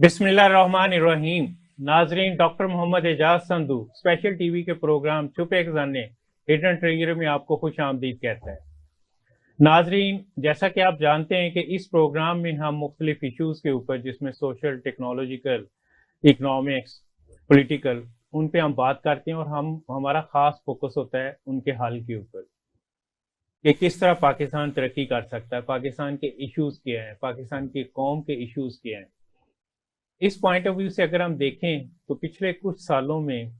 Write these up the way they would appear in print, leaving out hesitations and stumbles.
बिस्मिल्लाहिर्रहमानिर्रहीम। नाजरीन, doctor Mohammad Ejaz Sandhu special TV के प्रोग्राम छुपे खजाने हिडन ट्रेजर में आपको खुश आमदीद कहता है। नाजरीन, जैसा कि आप जानते हैं कि इस प्रोग्राम में हम मुख्तलिफ इशूज़ के ऊपर, जिसमें सोशल, टेक्नोलॉजिकल, इकनॉमिक्स, पॉलिटिकल, उन पे हम बात करते हैं और हमारा ख़ास फोकस होता है उनके हल के ऊपर कि किस तरह पाकिस्तान तरक्की कर सकता है, पाकिस्तान के इश्यूज़ क्या हैं, पाकिस्तान की कौम के इश्यूज़ क्या हैं। इस पॉइंट ऑफ व्यू से अगर हम देखें तो पिछले कुछ सालों में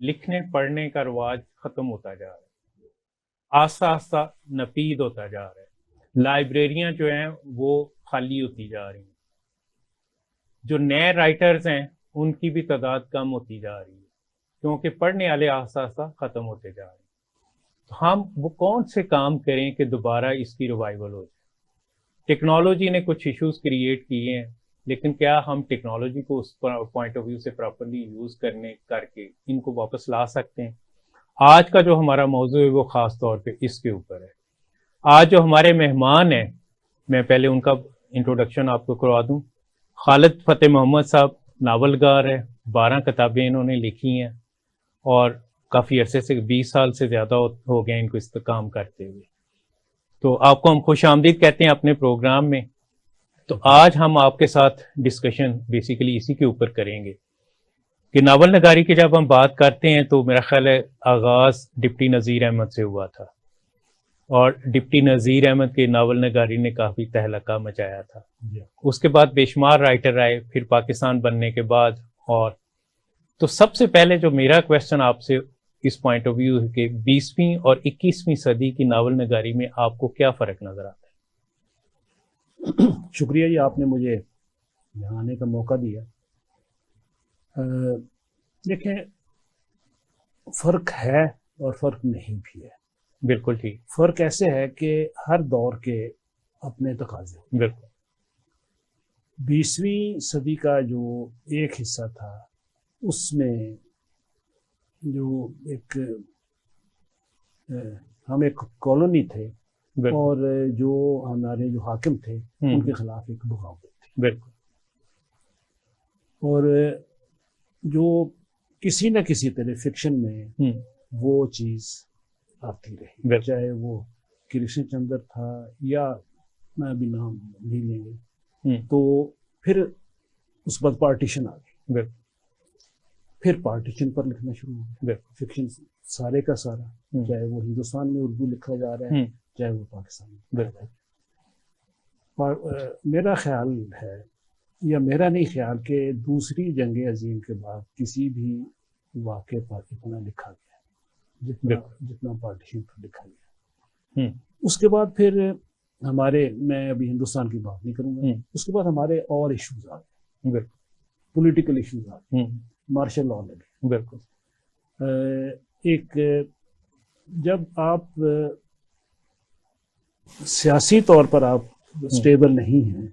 लिखने पढ़ने का रिवाज खत्म होता जा रहा है, आस्ता आस्ता नपीद होता जा रहा है। लाइब्रेरियां जो हैं वो खाली होती जा रही हैं, जो नए राइटर्स हैं उनकी भी तादाद कम होती जा रही है, क्योंकि पढ़ने वाले आस्ता आस्ता खत्म होते जा रहे हैं। तो हम वो कौन से काम करें कि दोबारा इसकी रिवाइवल हो जाए। टेक्नोलॉजी ने कुछ इश्यूज क्रिएट किए हैं, लेकिन क्या हम टेक्नोलॉजी को उस पॉइंट ऑफ व्यू से प्रॉपरली यूज करके इनको वापस ला सकते हैं। आज का जो हमारा मौजू है वो खास तौर पे इसके ऊपर है। आज जो हमारे मेहमान हैं, मैं पहले उनका इंट्रोडक्शन आपको करवा दूं। खालिद फतेह मोहम्मद साहब नावलगार है, 12 किताबें इन्होंने लिखी हैं और काफ़ी अरसे से 20 साल से ज़्यादा हो गए इनको इस काम करते हुए। तो आपको हम खुश आमदीद कहते हैं अपने प्रोग्राम में। तो आज हम आपके साथ डिस्कशन बेसिकली इसी के ऊपर करेंगे कि नावल नगारी की जब हम बात करते हैं तो मेरा ख्याल है आगाज़ डिप्टी नज़ीर अहमद से हुआ था और डिप्टी नज़ीर अहमद के नावल नगारी ने काफ़ी तहलका मचाया था। उसके बाद बेशुमार राइटर आए फिर पाकिस्तान बनने के बाद। और तो सबसे पहले जो मेरा क्वेश्चन आपसे इस पॉइंट ऑफ व्यू है कि 20वीं और 21वीं सदी की नावल नगारी में आपको क्या फ़र्क नज़र आता है? शुक्रिया जी, आपने मुझे यहाँ आने का मौका दिया। देखें, फ़र्क है और फ़र्क नहीं भी है। बिल्कुल ठीक। फ़र्क ऐसे है कि हर दौर के अपने तकाज़े। बिल्कुल। 20वीं सदी का जो एक हिस्सा था उसमें जो हम एक कॉलोनी थे और जो हमारे जो हाकिम थे उनके खिलाफ एक बगावत थी। बिल्कुल। और जो किसी न किसी तरह फिक्शन में वो चीज़ आती रही, चाहे वो कृष्ण चंद्र था या मैं अभी नाम नहीं लेंगे। तो फिर उस बाद पार्टीशन आ गई, फिर पार्टीशन पर लिखना शुरू हो गया। फिक्शन सारे का सारा, चाहे वो हिंदुस्तान में उर्दू लिखा जा रहा है चाहे वो पाकिस्तान में। मेरा ख्याल है, या मेरा नहीं ख्याल, कि दूसरी जंग अजीम के बाद किसी भी वाक़े पर इतना लिखा गया जितना पार्टीशन पर लिखा गया। उसके बाद फिर हमारे, मैं अभी हिंदुस्तान की बात नहीं करूँगा, उसके बाद हमारे और इश्यूज आ गए, पॉलिटिकल इश्यूज आ गए, मार्शल लॉ लगे। बिल्कुल। एक जब आप सियासी तौर पर आप स्टेबल नहीं हैं,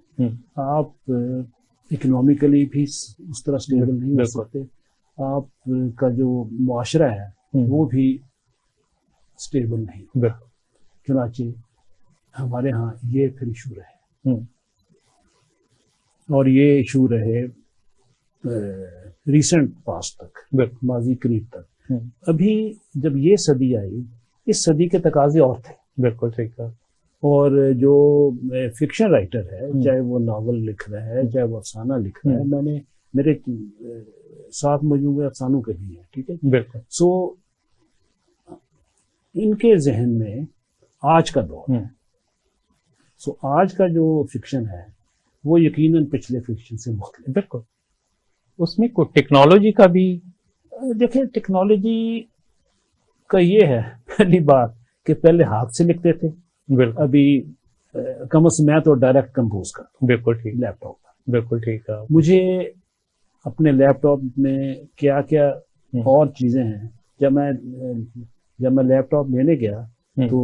आप इकोनॉमिकली भी उस तरह स्टेबल नहीं हो सकते, आप का जो मुआशरा है वो भी स्टेबल नहीं। चुनाचे हमारे यहाँ ये फिर इशू रहे और ये इशू रहे रिसेंट पास्ट तक, माजी करीब तक। अभी जब ये सदी आई, इस सदी के तकाजे और थे। बिल्कुल ठीक है। और जो फिक्शन राइटर है, चाहे वो नावल लिख रहा है चाहे वो अफसाना लिख रहा है, मैंने मेरे 7 मजमूए अफसानों के भी हैं, ठीक है। बिल्कुल। सो इनके जहन में आज का दौर है। सो आज का जो फिक्शन है वो यकीनन पिछले फिक्शन से मुख्तलिफ। बिल्कुल। उसमें कोई टेक्नोलॉजी का भी, देखिए, टेक्नोलॉजी का ये है पहली बात कि पहले हाथ से लिखते थे, अभी कम से मैं तो डायरेक्ट कंपोज करता हूँ। बिल्कुल ठीक। लैपटॉप पर। बिल्कुल ठीक है। मुझे अपने लैपटॉप में क्या क्या और चीज़ें हैं, जब मैं लैपटॉप लेने गया तो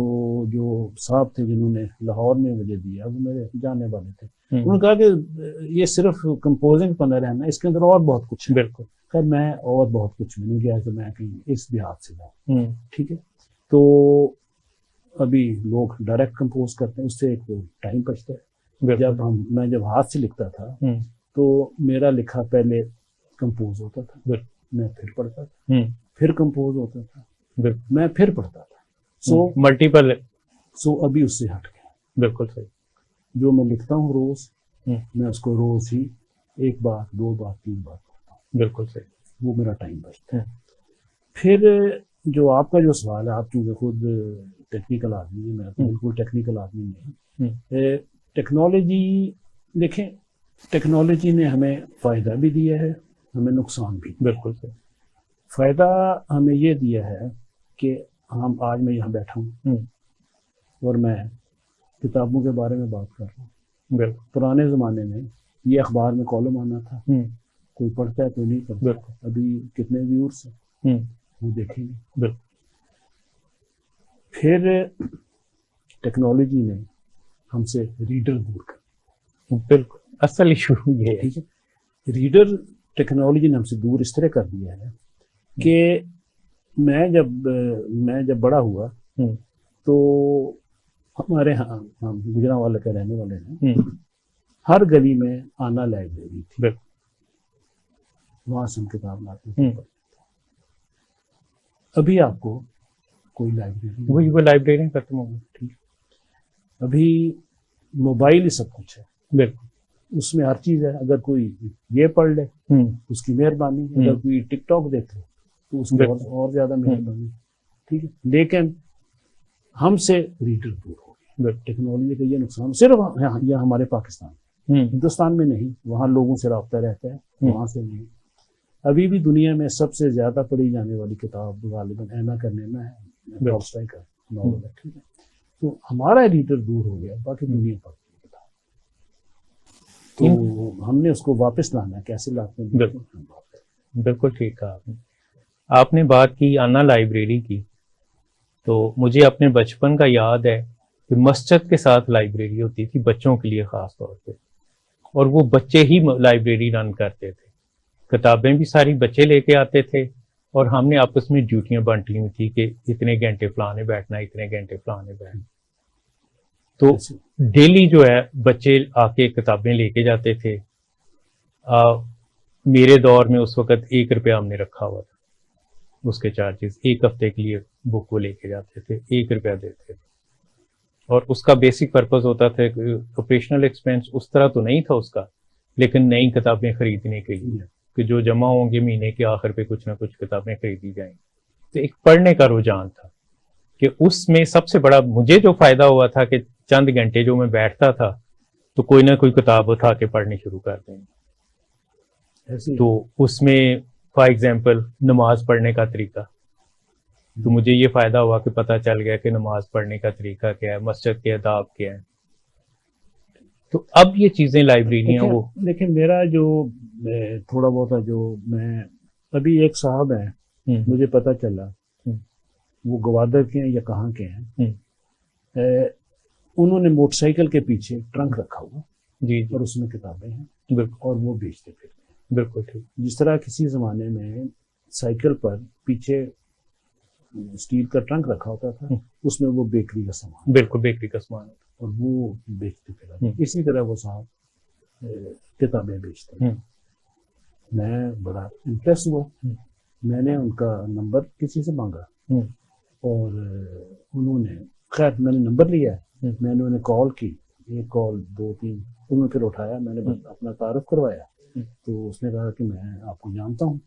जो साहब थे जिन्होंने लाहौर में मुझे दिया, वो मेरे जानने वाले थे। उन्होंने कहा कि ये सिर्फ कंपोजिंग पर न रहना, इसके अंदर और बहुत कुछ है। बिल्कुल। खैर मैं और बहुत कुछ नहीं गया कि मैं कहीं इस भी हाथ से लाऊं, ठीक है। तो अभी लोग डायरेक्ट कंपोज करते हैं, उससे एक टाइम बचता है। मैं जब हाथ से लिखता था तो मेरा लिखा पहले कंपोज होता था, मैं फिर पढ़ता था, फिर कंपोज होता था, मैं फिर पढ़ता था। सो मल्टीपल, सो अभी उससे हट गया। बिल्कुल सही। जो मैं लिखता हूँ रोज, मैं उसको रोज ही 1 बार 2 बार 3 बार पढ़ता हूँ। बिल्कुल सही। वो मेरा टाइम बचता है। फिर जो आपका जो सवाल है, आप चूंकि खुद टेक्निकल आदमी है, मैं तो बिल्कुल टेक्निकल आदमी नहीं। टेक्नोलॉजी देखें, टेक्नोलॉजी ने हमें फ़ायदा भी दिया है, हमें नुकसान भी। बिल्कुल सही। फ़ायदा हमें ये दिया है कि हम आज मैं यहाँ बैठा हूँ और मैं किताबों के बारे में बात कर रहा हूँ। पुराने ज़माने में ये अखबार में कॉलम आना था, कोई पढ़ता है कोई नहीं पढ़ता। अभी कितने व्यूअर्स हैं वो देखेंगे। फिर टेक्नोलॉजी ने हमसे रीडर दूर कर, बिल्कुल असल इशू ये है। ठीक है, रीडर टेक्नोलॉजी ने हमसे दूर इस तरह कर दिया है कि मैं जब बड़ा हुआ तो हमारे यहाँ, हम गुजरांवाला के रहने वाले हैं, हर गली में आना लाइब्रेरी थी, वहां से हम किताब लाते थे। अभी आपको कोई लाइब्रेरी, वही वो लाइब्रेरी खत्म हो गई। ठीक, अभी मोबाइल ही सब कुछ है। बिल्कुल, उसमें हर चीज है। अगर कोई ये पढ़ ले उसकी मेहरबानी, अगर कोई टिकटॉक देख ले तो उसकी और ज्यादा मेहरबानी। ठीक है, लेकिन हमसे रीडर दूर हो गए। टेक्नोलॉजी का ये नुकसान सिर्फ यहाँ हमारे पाकिस्तान, हिंदुस्तान में नहीं, वहाँ लोगों से रब्ता रहता है, वहां से नहीं। अभी भी दुनिया में सबसे ज्यादा पढ़ी जाने वाली किताब गालिबन ऐना का नैना है, टॉल्स्टॉय का नॉवल है। ठीक है, तो हमारा रीडर दूर हो गया, बाकी दुनिया पढ़, तो हमने उसको वापस लाना, कैसे लाते हैं? बिल्कुल ठीक कहा आपने। आपने बात की अन्ना लाइब्रेरी की, तो मुझे अपने बचपन का याद है कि मस्जिद के साथ लाइब्रेरी होती थी बच्चों के लिए खास तौर पे, और वो बच्चे ही लाइब्रेरी रन करते थे। किताबें भी सारी बच्चे लेके आते थे और हमने आपस में ड्यूटियां बांटी हुई थी कि इतने घंटे फलाने बैठना, इतने घंटे फलाने बैठना। तो डेली जो है बच्चे आके किताबें लेके जाते थे। मेरे दौर में उस वक्त 1 रुपया हमने रखा हुआ था, उसके चार्जेस 1 हफ्ते के लिए बुक को लेके जाते थे, 1 रुपया देते थे। और उसका बेसिक पर्पस होता था, ऑपरेशनल एक्सपेंस उस तरह तो नहीं था उसका, लेकिन नई किताबें खरीदने के लिए कि जो जमा होंगे महीने के आखिर पे कुछ ना कुछ किताबें खरीदी जाएंगी। तो एक पढ़ने का रुझान था कि उसमें सबसे बड़ा मुझे जो फायदा हुआ था कि चंद घंटे जो मैं बैठता था तो कोई ना कोई किताब उठा के पढ़नी शुरू कर देंगे। तो उसमें फॉर एग्जाम्पल नमाज पढ़ने का तरीका, तो मुझे ये फायदा हुआ कि पता चल गया कि नमाज पढ़ने का तरीका क्या है, मस्जिद के आदाब क्या है। तो अब ये चीजें लाइब्रेरियां वो, लेकिन मेरा जो थोड़ा बहुत है, जो मैं अभी एक साहब है, मुझे पता चला वो गवादर के हैं या कहाँ के हैं, उन्होंने मोटरसाइकिल के पीछे ट्रंक रखा हुआ जी, और उसमें किताबें हैं और वो बेचते फिरते हैं। बिल्कुल ठीक। जिस तरह किसी जमाने में साइकिल पर पीछे स्टील का ट्रंक रखा होता था, उसमें वो बेकरी का सामान, बिल्कुल बेकरी का सामान, और वो बेचते फिरते। इसी तरह वो साहब किताबें बेचते हैं। मैं बड़ा इम्प्रेस हुआ, मैंने उनका नंबर किसी से मांगा और उन्होंने, खैर मैंने नंबर लिया, मैंने उन्हें कॉल की, 1 कॉल 2 3, उन्होंने फिर उठाया, मैंने अपना तारुफ करवाया। तो उसने कहा कि मैं आपको जानता हूँ।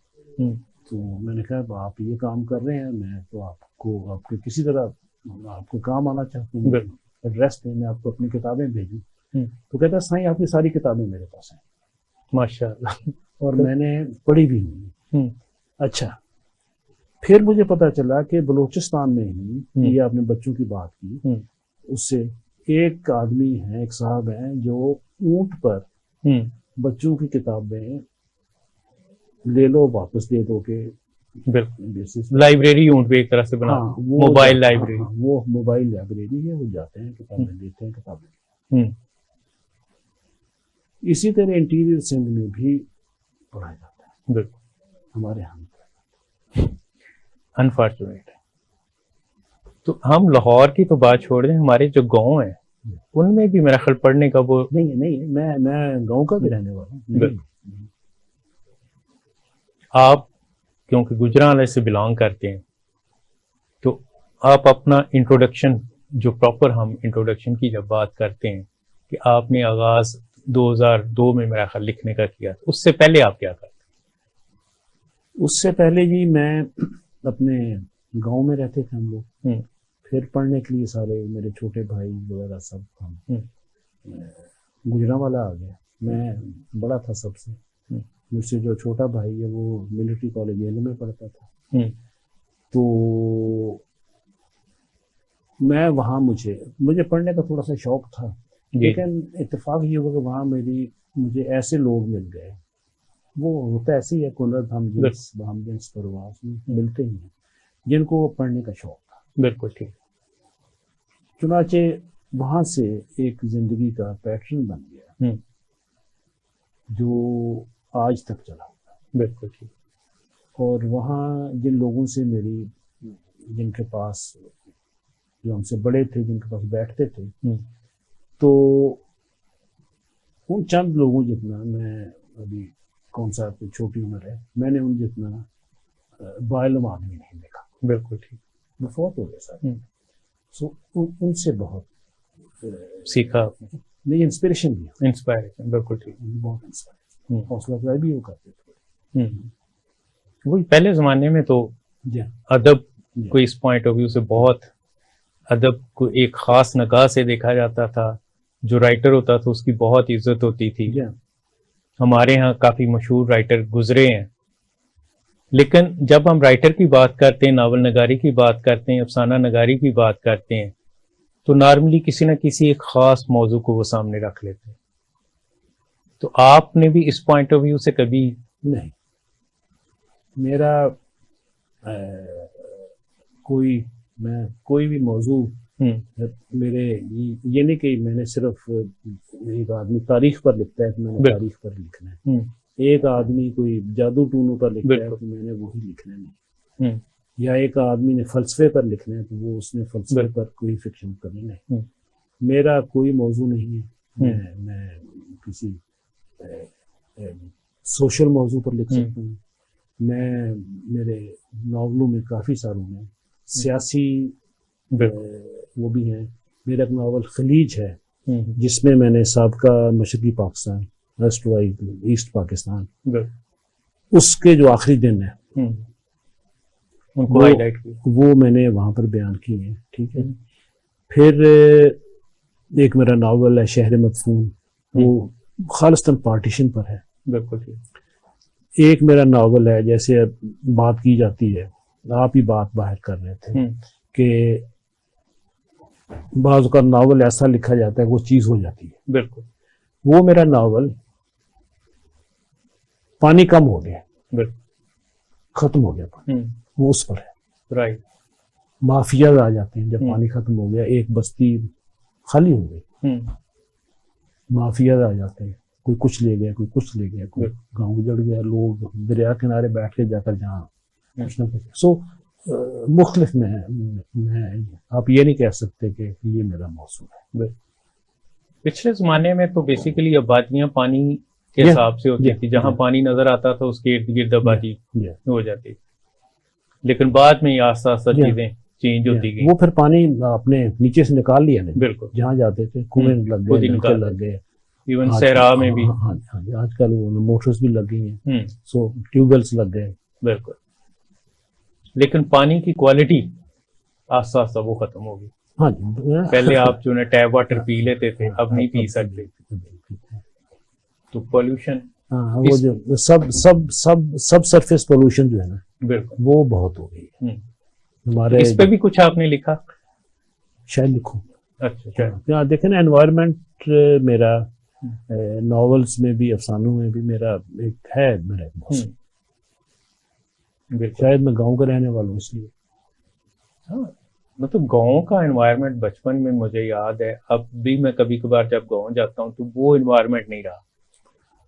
तो मैंने कहा आप ये काम कर रहे हैं, मैं तो आपको किसी तरह आपको काम आना चाहता हूँ, एड्रेस दें, मैं आपको अपनी किताबें भेजूँ। तो कहता साईं आपकी सारी किताबें मेरे पास हैं माशाअल्लाह, और मैंने पढ़ी भी नहीं। अच्छा, फिर मुझे पता चला कि बलूचिस्तान में ही, ये आपने बच्चों की बात की, उससे एक आदमी है, एक साहब है, जो ऊंट पर बच्चों की किताबें ले लो वापस दे दो के बेसिस, लाइब्रेरी ऊंट पे एक तरह से बना। हाँ, मोबाइल लाइब्रेरी। हाँ, वो मोबाइल लाइब्रेरी है, वो जाते हैं किताबें लेते हैं, किताबें। इसी तरह इंटीरियर सिंध में भी पढ़ाया जाता है, बिल्कुल हमारे यहाँ अनफॉर्चुनेट है। तो हम लाहौर की तो बात छोड़ दें, हमारे जो गांव हैं उनमें भी मेरा ख्याल पढ़ने का वो नहीं मैं गांव का भी रहने वाला हूँ। आप क्योंकि गुजरांवाले से बिलोंग करते हैं, तो आप अपना इंट्रोडक्शन, जो प्रॉपर हम इंट्रोडक्शन की जब बात करते हैं कि आपने आगाज 2002 में मेरा ख्याल लिखने का किया, तो उससे पहले आप क्या करते? उससे पहले जी मैं अपने गांव में रहते थे हम लोग, फिर पढ़ने के लिए सारे मेरे छोटे भाई वगैरह सब हम गुजरांवाला आ गया। मैं बड़ा था सबसे, मुझसे जो छोटा भाई है वो मिलिट्री कॉलेज येलो में पढ़ता था। तो मैं वहाँ मुझे पढ़ने का थोड़ा सा शौक था, लेकिन इत्तेफाक ये हुआ कि वहाँ मुझे ऐसे लोग मिल गए, वो होता ऐसे ही है, कुनरत हम जिन्स परवास मिलते ही हैं जिनको पढ़ने का शौक था। बिल्कुल ठीक। चुनाचे वहां से एक जिंदगी का पैटर्न बन गया जो आज तक चला। बिल्कुल ठीक। और वहाँ जिन लोगों से जिनके पास, जो हमसे बड़े थे, जिनके पास बैठते थे, तो उन चंद लोगों जितना, मैं अभी कौन सा छोटी उम्र है, मैंने उन जितना बायलम आदमी नहीं देखा। बिल्कुल ठीक। वो फौत हो गए सर। सो उनसे बहुत सीखा, नहीं इंस्पिरेशन भी। इंस्पायरेशन, बिल्कुल ठीक। बहुत इंस्पायरेशन, हौसला अफजाई भी वो करते थे। वही पहले जमाने में तो अदब को इस पॉइंट ऑफ व्यू से बहुत, अदब को एक खास निगाह से देखा जाता था। जो राइटर होता था उसकी बहुत इज्जत होती थी। हमारे यहाँ काफी मशहूर राइटर गुजरे हैं, लेकिन जब हम राइटर की बात करते हैं, नावल नगारी की बात करते हैं, अफसाना नगारी की बात करते हैं, तो नॉर्मली किसी न किसी एक खास मौजू को वो सामने रख लेते हैं। तो आपने भी इस पॉइंट ऑफ व्यू से कभी? नहीं, मेरा कोई भी मौजू मेरे, ये नहीं कि मैंने सिर्फ एक आदमी तारीख पर लिखता है तो मैंने तारीख पर लिखना है, एक आदमी कोई जादू टूनों पर लिखता है तो मैंने वही लिखना नहीं, या एक आदमी ने फलसफे पर लिखना है तो वो उसने फलसफे पर कोई फिक्शन करना नहीं। मेरा कोई मौजू नहीं है। मैं किसी सोशल मौजू पर लिख सकता हूँ। मैं मेरे नावलों में काफ़ी सारों में सियासी वो भी हैं। मेरा एक नावल खलीज है जिसमें मैंने साबका मशरकी पाकिस्तान, ईस्ट पाकिस्तान, उसके जो आखिरी दिन है उनको हाईलाइट किया, वो मैंने वहाँ पर बयान किए हैं। ठीक है। फिर एक मेरा नावल है शहर मदफून, वो खालिस्तान पार्टीशन पर है। बिल्कुल ठीक। एक मेरा नावल है, जैसे बात की जाती है, आप ही बात बाहर कर रहे थे कि बाज़ का नावल ऐसा लिखा जाता है वो चीज हो जाती है। बिल्कुल। वो मेरा नावल पानी कम हो गया, खत्म हो गया पानी, वो उस पर है। राइट। माफिया आ जाते हैं जब पानी खत्म हो गया, एक बस्ती खाली हो गई, माफिया आ जाते हैं, कोई कुछ ले गया, कोई कुछ ले गया, कोई गांव उजड़ गया, लोग दरिया किनारे बैठ के जाकर जहाँ कुछ ना कुछ। सो मुख्तलिफ में आप ये नहीं कह सकते कि ये मेरा मौसू है। पिछले जमाने में तो बेसिकली आबादियां पानी के हिसाब से होती थी, जहां पानी नजर आता था उसके इर्द गिर्द आबादी हो जाती थी, लेकिन बाद में आस्ता आस्ता चीजें चेंज होती गई। वो फिर पानी अपने नीचे से निकाल लिया नहीं, बिल्कुल, जहाँ जाते थे कुएं लग गए, नलके लग गए, इवन सहरा में भी। हाँ, आजकल वो मोटर्स भी लग गई हैं, सो ट्यूबवेल्स लग गए। बिल्कुल। लेकिन पानी की क्वालिटी आस्ता आस्ता वो खत्म हो गई। हाँ, पहले आप जो है टैप वाटर पी लेते थे, अब नहीं पी सकते। तो पोल्यूशन, वो जो सब सरफेस पोल्यूशन जो है ना, बिल्कुल, वो बहुत हो गई है हमारे। इस पे भी कुछ आपने लिखा? शायद लिखूं। अच्छा, देखें ना, एनवायरनमेंट मेरा नॉवेल्स में भी, अफसानों में भी मेरा एक मौसम। शायद मैं गांव का रहने वाला हूँ इसलिए। हाँ, मतलब गांव का एनवायरनमेंट बचपन में मुझे याद है, अब भी मैं कभी कभार जब गांव जाता हूँ तो वो एनवायरनमेंट नहीं रहा,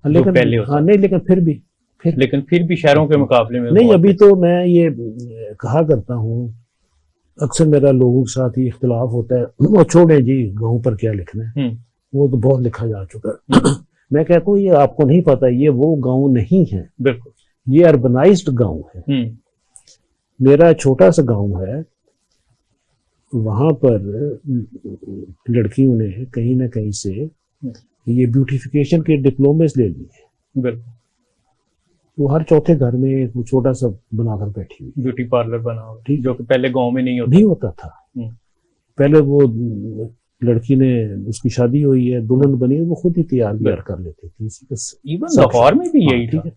लेकिन पहले होता। नहीं, लेकिन फिर भी शहरों के मुकाबले में नहीं। अभी तो मैं ये कहा करता हूँ अक्सर मेरा लोगों के साथ ही इख्तिलाफ होता है, वो छोड़े जी गाँव पर क्या लिखना है, वो तो बहुत लिखा जा चुका है। मैं कहता हूँ ये आपको नहीं पता, ये वो गांव नहीं है, बिल्कुल ये अर्बनाइज्ड गांव है। मेरा छोटा सा गांव है, वहां पर लड़कियों ने कहीं ना कहीं से ये ब्यूटिफिकेशन के डिप्लोमेस ले लिए। बिल्कुल, वो हर चौथे घर में एक छोटा सा बनाकर बैठी हुई, ब्यूटी पार्लर बना हुआ, ठीक, जो कि पहले गांव में नहीं होता था। पहले वो लड़की ने, उसकी शादी हुई है, दुल्हन बनी, वो खुद ही तैयार कर लेती थी। इवन लाहौर में भी यही था।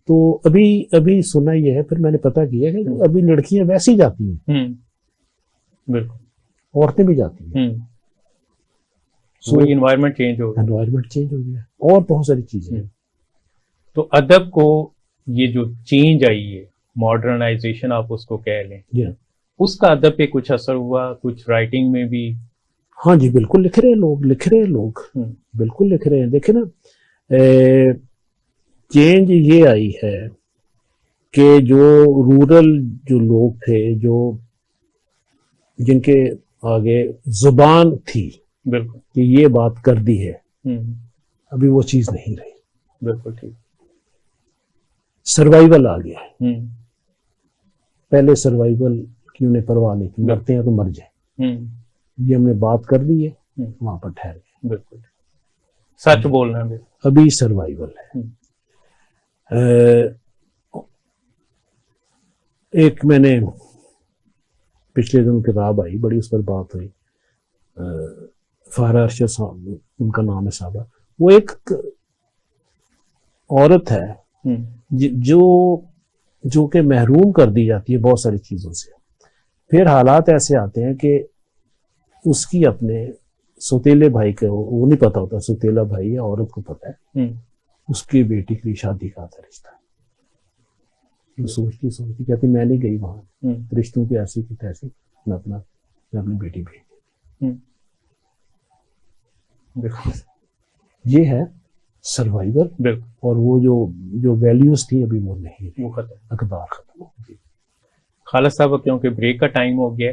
तो अभी सुना ये है, फिर मैंने पता किया कि अभी लड़कियां वैसी जाती हैं, बिल्कुल, औरतें भी जाती हैं। सो एनवायरनमेंट चेंज हो गया और बहुत सारी चीजें। तो अदब को ये जो चेंज आई है, मॉडर्नाइजेशन आप उसको कह लें, उसका अदब पे कुछ असर हुआ, कुछ राइटिंग में भी? हाँ जी, बिल्कुल लिख रहे हैं लोग, बिल्कुल लिख रहे हैं। देखे ना, चेंज ये आई है कि जो रूरल जो लोग थे, जो जिनके आगे जुबान थी बिल्कुल कि ये बात कर दी है, अभी वो चीज नहीं रही। बिल्कुल ठीक। सर्वाइवल आ गया है। पहले सर्वाइवल की उन्हें परवाह नहीं थी, मरते हैं तो मर जाए, ये हमने बात कर ली है, वहां पर ठहर गए। बिल्कुल सच बोलना है, अभी सर्वाइवल है। एक मैंने पिछले दिन किताब आई, बड़ी उस पर बात हुई, फारा अरशद साहब उनका नाम है साहबा। वो एक औरत है जो कि महरूम कर दी जाती है बहुत सारी चीजों से। फिर हालात ऐसे आते हैं कि उसकी अपने सौतेले भाई को वो नहीं पता होता, सौतेला भाई है, औरत को पता है, उसकी बेटी की शादी का था रिश्ता। वो सोचती कहती मैं नहीं गई वहां, रिश्तों की ऐसी की तैसी, मैं अपनी बेटी भेज दी। ये है सर्वाइवल। और वो जो वैल्यूज थी अभी वो नहीं, वो अकदार खत्म हो गई। खालिद साहब, क्योंकि ब्रेक का टाइम हो गया,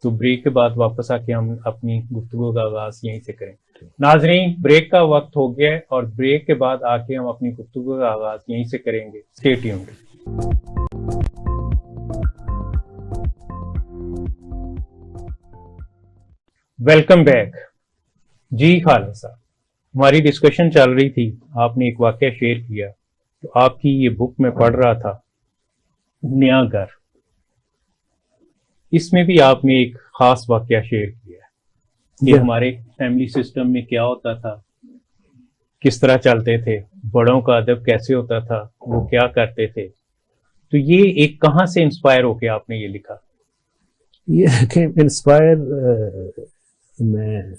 तो ब्रेक के बाद वापस आके हम अपनी गुफ्तगू का आगाज यहीं से करें। नाजरीन, ब्रेक का वक्त हो गया और ब्रेक के बाद आके हम अपनी गुफ्तगू का आगाज यहीं से करेंगे। Stay tuned. Welcome back. जी खालिद साहब, हमारी डिस्कशन चल रही थी, आपने एक वाकया शेयर किया, तो आपकी ये बुक में पढ़ रहा था, नया घर, इसमें भी आपने एक खास वाकया शेयर किया है कि हमारे फैमिली सिस्टम में क्या होता था, किस तरह चलते थे, बड़ों का अदब कैसे होता था, वो क्या करते थे। तो ये एक कहाँ से इंस्पायर होके आपने ये लिखा? ये इंस्पायर मैं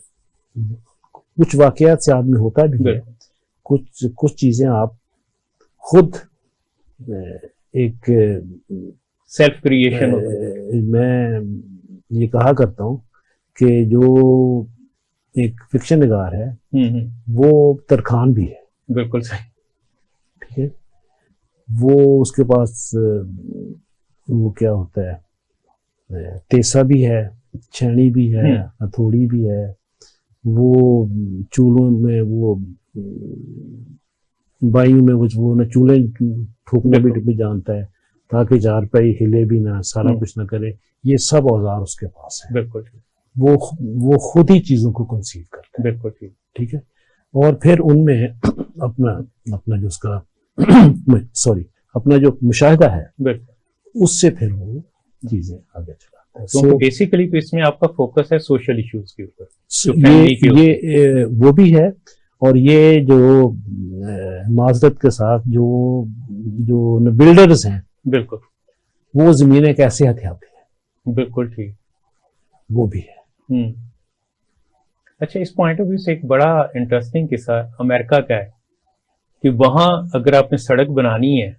कुछ वाकयात से आदमी होता भी है, कुछ चीजें आप खुद एक सेल्फ क्रिएशन। मैं ये कहा करता हूँ कि जो एक फिक्शन निगार है वो तरखान भी है। बिल्कुल सही, ठीक है। वो उसके पास वो क्या होता है, तेसा भी है, छेनी भी है, हथौड़ी भी है, वो चूल्हों में वो बाइयों में वो न चूल्हे ठोकने भी जानता है, ताकि चारपाई हिले भी ना, सारा कुछ ना करे, ये सब औजार उसके पास है। बिल्कुल, वो खुद ही चीजों को कंसीव करता है। बिल्कुल ठीक है। और फिर उनमें अपना जो उसका अपना जो मुशाहिदा है, उससे फिर वो चीजें आगे चलाता है। तो बेसिकली तो इसमें आपका फोकस है सोशल इश्यूज के ऊपर, ये वो भी है, और ये जो माजरत के साथ जो बिल्डर्स हैं, बिल्कुल, वो जमीनें कैसे हथियाते हैं, बिल्कुल ठीक, वो भी है। अच्छा, इस पॉइंट ऑफ व्यू से एक बड़ा इंटरेस्टिंग किस्सा अमेरिका का है कि वहां अगर आपने सड़क बनानी है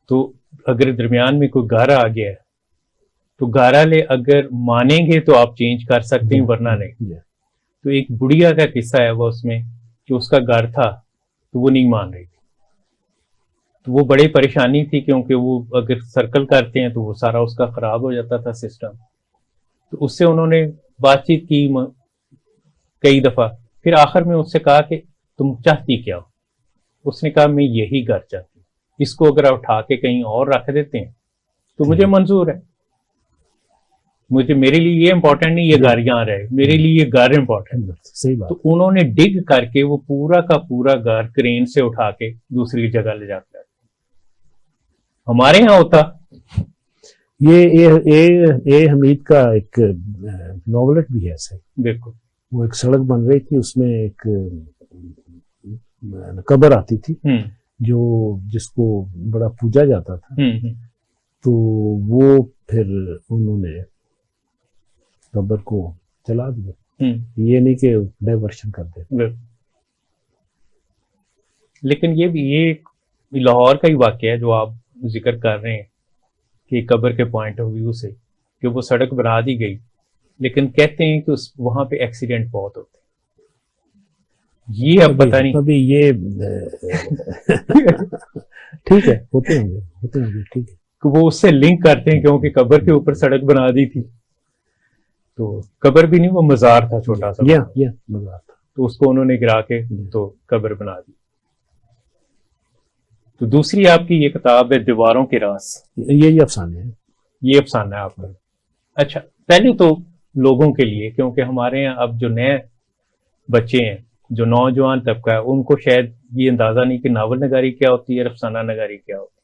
तो अगर दरमियान में कोई गारा आ गया है तो गारा ले अगर मानेंगे तो आप चेंज कर सकते हैं, वरना नहीं। तो एक बुढ़िया का किस्सा है वो उसमें कि उसका घर था तो वो नहीं मान रही थी, तो वो बड़ी परेशानी थी क्योंकि वो अगर सर्कल करते हैं तो वो सारा उसका खराब हो जाता था सिस्टम। तो उससे उन्होंने बातचीत की कई दफा, फिर आखिर में उससे कहा कि तुम चाहती क्या हो? उसने कहा मैं यही घर चाहती हूँ, इसको अगर आप उठा के कहीं और रख देते हैं तो मुझे मंजूर है, मुझे मेरे लिए ये इंपॉर्टेंट नहीं ये घर यहाँ रहे, मेरे लिए ये घर इंपॉर्टेंट। सही बात। तो उन्होंने डिग करके वो पूरा का पूरा घर क्रेन से उठा के दूसरी जगह ले जाकर, हमारे यहाँ होता ये हमीद का एक नॉवलेट भी है सही। बिल्कुल। वो एक सड़क बन रही थी, उसमें एक कब्र आती थी जो जिसको बड़ा पूजा जाता था, तो वो फिर उन्होंने कब्र को जला दिया। ये नहीं कि डाइवर्शन कर दे। लेकिन ये लाहौर का ही वाकया है जो आप जिक्र कर रहे हैं कि कब्र के पॉइंट ऑफ व्यू से कि वो सड़क बना दी गई, लेकिन कहते हैं कि वहां पे एक्सीडेंट बहुत होते हैं। ये अब पता नहीं अभी ये ठीक है, होते होंगे ठीक है। कि वो उससे लिंक करते हैं क्योंकि कब्र के ऊपर सड़क बना दी थी, तो कब्र भी नहीं, वो मजार था छोटा सा, मजार था, तो उसको उन्होंने गिरा के तो कब्र बना दी। तो दूसरी आपकी ये किताब है दीवारों के राज, ये अफसाने है, ये अफसाना है आपका। अच्छा, पहले तो लोगों के लिए, क्योंकि हमारे यहाँ अब जो नए बच्चे हैं, जो नौजवान तबका है, उनको शायद ये अंदाजा नहीं कि नावल नगारी क्या होती है, अफसाना नगारी क्या होती है,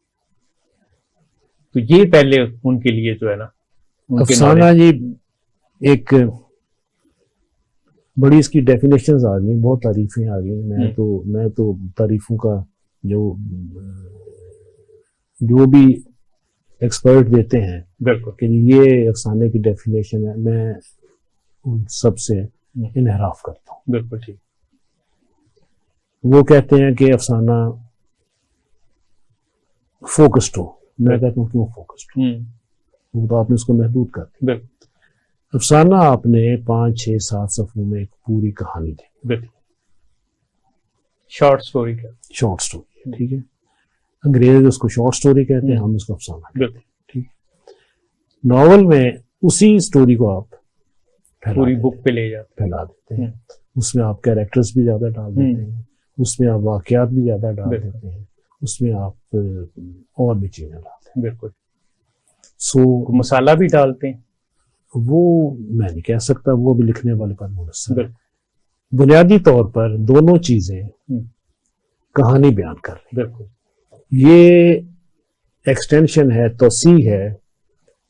तो ये पहले उनके लिए जो है ना, अफसाना जी एक बड़ी इसकी डेफिनेशंस आ गई, बहुत तारीफें आ गई। मैं तो तारीफों का जो भी एक्सपर्ट देते हैं बिल्कुल कि ये अफसाने की डेफिनेशन है, मैं उन सबसे इनहराफ करता हूँ। बिल्कुल ठीक। वो कहते हैं कि अफसाना फोकस्ड हो, मैं कहता हूँ क्यों फोकस्ड हो, वो तो आपने उसको महदूद कर दिया। अफसाना आपने 5, 6, 7 सफ़ों में एक पूरी कहानी दी, शॉर्ट स्टोरी क्या, शॉर्ट स्टोरी, ठीक है। अंग्रेज उसको शॉर्ट स्टोरी कहते हैं, हम इसको अफसाना कहते हैं, ठीक है। नॉवल में उसी स्टोरी को आप पूरी बुक पे ले जाते, फैला देते हैं, उसमें आप कैरेक्टर्स भी ज्यादा डाल देते हैं, उसमें आप वाकयात भी ज्यादा डाल देते हैं, उसमें आप और भी चीजें डालते हैं। बिल्कुल। मसाला भी डालते हैं, वो मैं नहीं कह सकता, वो भी लिखने वाले पर मुनस्सर है। बुनियादी तौर पर दोनों चीजें कहानी बयान कर रही। बिल्कुल। ये एक्सटेंशन है, तोसी है,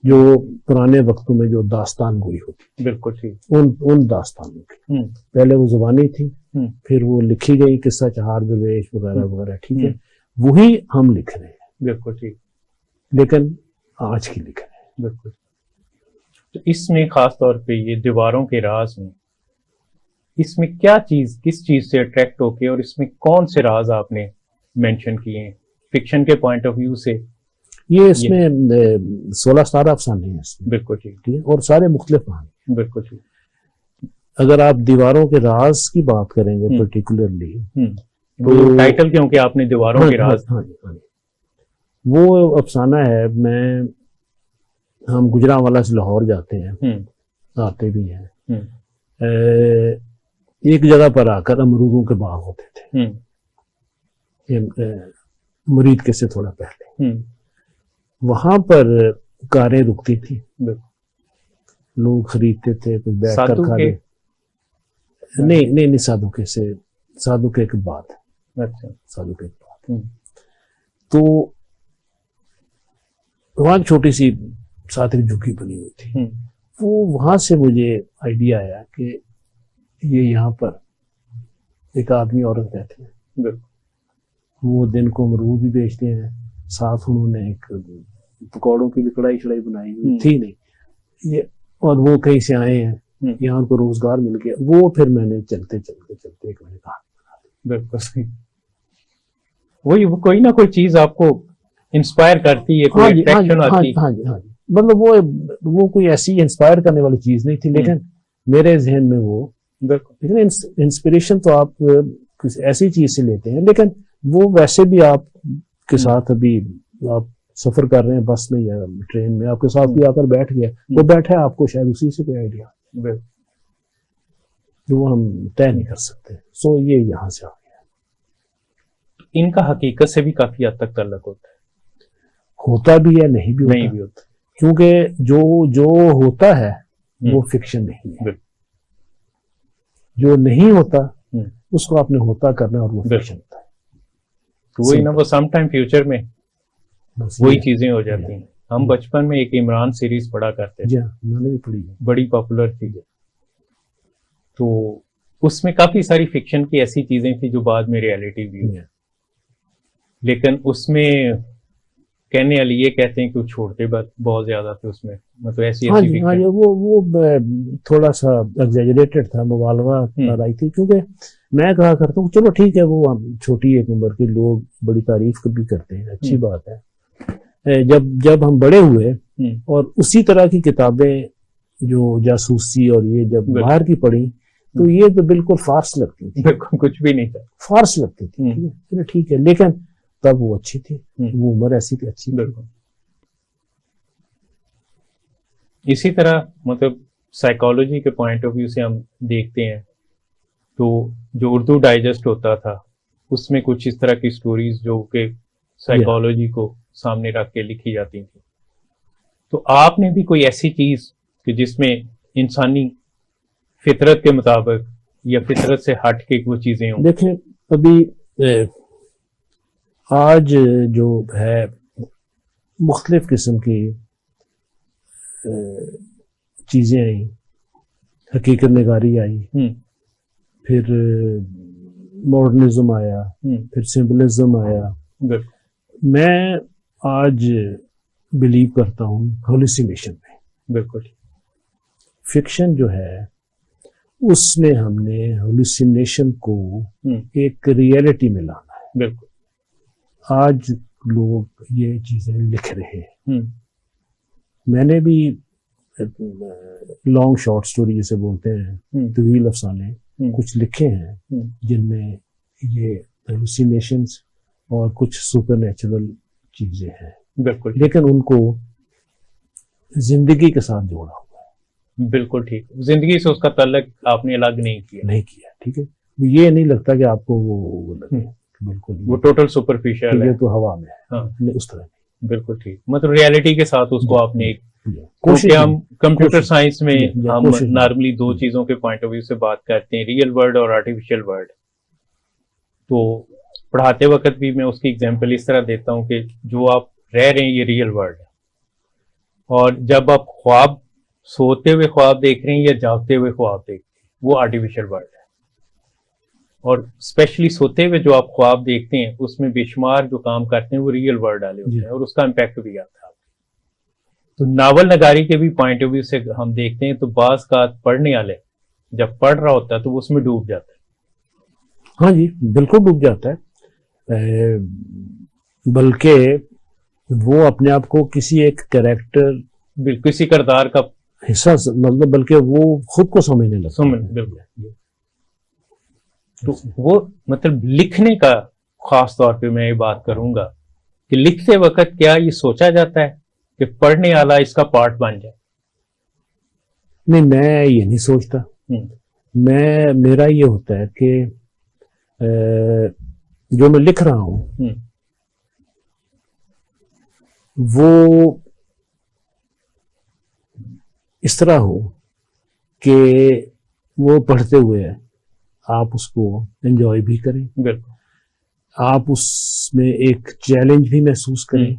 जो पुराने वक्तों में जो दास्तान गोई होती, बिल्कुल ठीक, उन दास्तानों की पहले वो जुबानी थी, फिर वो लिखी गई, किस्सा चहार दरवेश वगैरह वगैरह, ठीक है, वही हम लिख रहे हैं। बिल्कुल ठीक, लेकिन आज की लिख रहे हैं। बिल्कुल। तो इसमें खास तौर पे ये दीवारों के राज में, इसमें क्या चीज, किस चीज से अट्रैक्ट होके, और इसमें कौन से राज आपने मेंशन किए हैं फिक्शन के पॉइंट ऑफ व्यू से? ये इसमें 16-17 अफसाने हैं इसमें। बिल्कुल ठीक है, और सारे मुख्तलिफ कहानी। बिल्कुल ठीक। अगर आप दीवारों के राज की बात करेंगे पर्टिकुलरली, तो टाइटल क्योंकि आपने दीवारों के राज, वो अफसाना है। हम गुजरांवाला से लाहौर जाते हैं, आते भी हैं, एक जगह पर आकर अमरूदों के बाग होते थे, मुरीद के से थोड़ा पहले, वहां पर कारें रुकती थी, लोग खरीदते थे, कुछ बैठकर खा रहे। नहीं, साधु के से, साधु के बाद, अच्छा, साधु के बाद, तो वहां छोटी सी साथ एक झुग्गी बनी हुई थी। वो वहां से मुझे आइडिया आया कि ये यहाँ पर एक आदमी औरत रहते हैं, वो दिन को अमरूद भी बेचते हैं, साथ उन्होंने एक पकौड़ों की भी कढ़ाई शढ़ाई बनाई हुई थी नहीं ये, और वो कहीं से आए हैं, यहाँ उनको रोजगार मिल गया। वो फिर मैंने चलते एक मैंने कहा, बिल्कुल सही, वही कोई ना कोई चीज आपको इंस्पायर करती है, कोई अट्रैक्शन आती है। हाँ जी, मतलब वो कोई ऐसी इंस्पायर करने वाली चीज नहीं थी, लेकिन मेरे जहन में वो, लेकिन इंस्पिरेशन तो आप किसी ऐसी चीज से लेते हैं, लेकिन वो वैसे भी आप के साथ अभी आप सफर कर रहे हैं बस में या ट्रेन में, आपके साथ भी आकर बैठ गया, वो बैठा है, आपको शायद उसी से कोई आइडिया जो हम तय नहीं कर सकते। सो ये यहाँ से आ गया। इनका हकीकत से भी काफी हद तक ताल्लुक होता भी है, नहीं भी होता, क्योंकि जो होता है वो फिक्शन नहीं है, जो नहीं होता उसको आपने होता करना और वो फिक्शन होता है। तो वही ना, वो सम टाइम फ्यूचर में वही चीजें हो जाती हैं। हम बचपन में एक इमरान सीरीज पढ़ा करते थे, मैंने भी पढ़ी, बड़ी पॉपुलर थी, तो उसमें काफी सारी फिक्शन की ऐसी चीजें थी जो बाद में रियलिटी भी हुई, लेकिन उसमें कहने वाली ये कहते हैं कि छोड़ते बहुत ज्यादा थे उसमें, मतलब ऐसी वो थोड़ा सा एग्जैजरेटेड था, मुबालगा कर आई थी, क्योंकि मैं कहा करता हूँ चलो ठीक है, वो छोटी एक उम्र के लोग बड़ी तारीफ भी करते हैं, अच्छी बात है। जब हम बड़े हुए और उसी तरह की किताबें जो जासूसी और ये जब बाहर की पढ़ी, तो ये तो बिल्कुल फार्स लगती थी, बिल्कुल कुछ भी नहीं था, फार्स लगती थी। चलो ठीक है, लेकिन तब वो अच्छी थी, वो उम्र ऐसी थी, अच्छी बिल्कुल। इसी तरह मतलब साइकोलॉजी के पॉइंट ऑफ व्यू से हम देखते हैं तो जो उर्दू डाइजेस्ट होता था उसमें कुछ इस तरह की स्टोरीज जो कि साइकोलॉजी को सामने रख के लिखी जाती थी। तो आपने भी कोई ऐसी चीज कि जिसमें इंसानी फितरत के मुताबिक या फितरत से हट के वो चीजें हों? देखें, अभी आज जो है मुख्तलिफ किस्म की चीजें आई, हकीकत निगारी आई, फिर मॉडर्निज्म आया, फिर सिंबलिज्म आया। मैं आज बिलीव करता हूँ हेलुसिनेशन में। बिल्कुल, फिक्शन जो है उसमें हमने हेलुसिनेशन को एक रियलिटी में लाना है। बिल्कुल, आज लोग ये चीजें लिख रहे हैं। मैंने भी लॉन्ग शॉर्ट स्टोरी जिसे बोलते हैं, तवील अफसाने कुछ लिखे हैं जिनमें ये हेलुसिनेशंस और कुछ सुपरनेचुरल चीजें हैं। बिल्कुल, लेकिन उनको जिंदगी के साथ जोड़ा हुआ है। बिल्कुल ठीक, जिंदगी से उसका ताल्लुक आपने अलग नहीं किया। ठीक है, ये नहीं लगता कि आपको वो लगे, बिल्कुल वो टोटल सुपरफिशियल है, तो हवा में है। हाँ, उस तरह नहीं, बिल्कुल ठीक, मतलब रियलिटी के साथ उसको आपने एक कोशिश। हम कंप्यूटर साइंस में हम नॉर्मली दो चीजों के पॉइंट ऑफ व्यू से बात करते हैं, रियल वर्ल्ड और आर्टिफिशियल वर्ल्ड। तो पढ़ाते वक्त भी मैं उसकी एग्जांपल इस तरह देता हूं कि जो आप रह रहे हैं ये रियल वर्ल्ड है, और जब आप ख्वाब सोते हुए ख्वाब देख रहे हैं या जागते हुए ख्वाब देख रहे हैं वो आर्टिफिशियल वर्ल्ड है। और स्पेशली सोते हुए जो आप ख्वाब देखते हैं उसमें बेशुमार जो काम करते हैं वो रियल वर्ल्ड वाले होते हैं और उसका इम्पैक्ट भी आता है। तो नावल नगारी के भी पॉइंट ऑफ व्यू से हम देखते हैं तो बाज का पढ़ने वाले जब पढ़ रहा होता है तो वो उसमें डूब जाता है। हाँ जी, बिल्कुल डूब जाता है, बल्कि वो अपने आप को किसी एक कैरेक्टर, किसी किरदार का हिस्सा, मतलब बल्कि वो खुद को समझने लगता है। बिल्कुल। तो वो मतलब लिखने का खास तौर पे मैं ये बात करूंगा कि लिखते वक्त क्या ये सोचा जाता है कि पढ़ने वाला इसका पार्ट बन जाए? नहीं, मैं ये नहीं सोचता। मेरा ये होता है कि जो मैं लिख रहा हूं वो इस तरह हो कि वो पढ़ते हुए आप उसको एंजॉय भी करें, बिल्कुल, आप उसमें एक चैलेंज भी महसूस करें,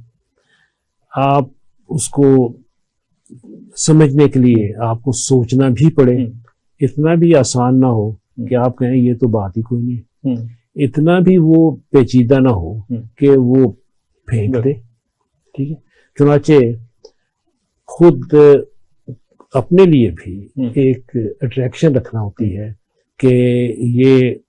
आप उसको समझने के लिए आपको सोचना भी पड़े। इतना भी आसान ना हो कि आप कहें ये तो बात ही कोई नहीं, इतना भी वो पेचीदा ना हो कि वो फेंक दे। ठीक है, चुनाचे खुद अपने लिए भी एक अट्रैक्शन रखना होती है कि ये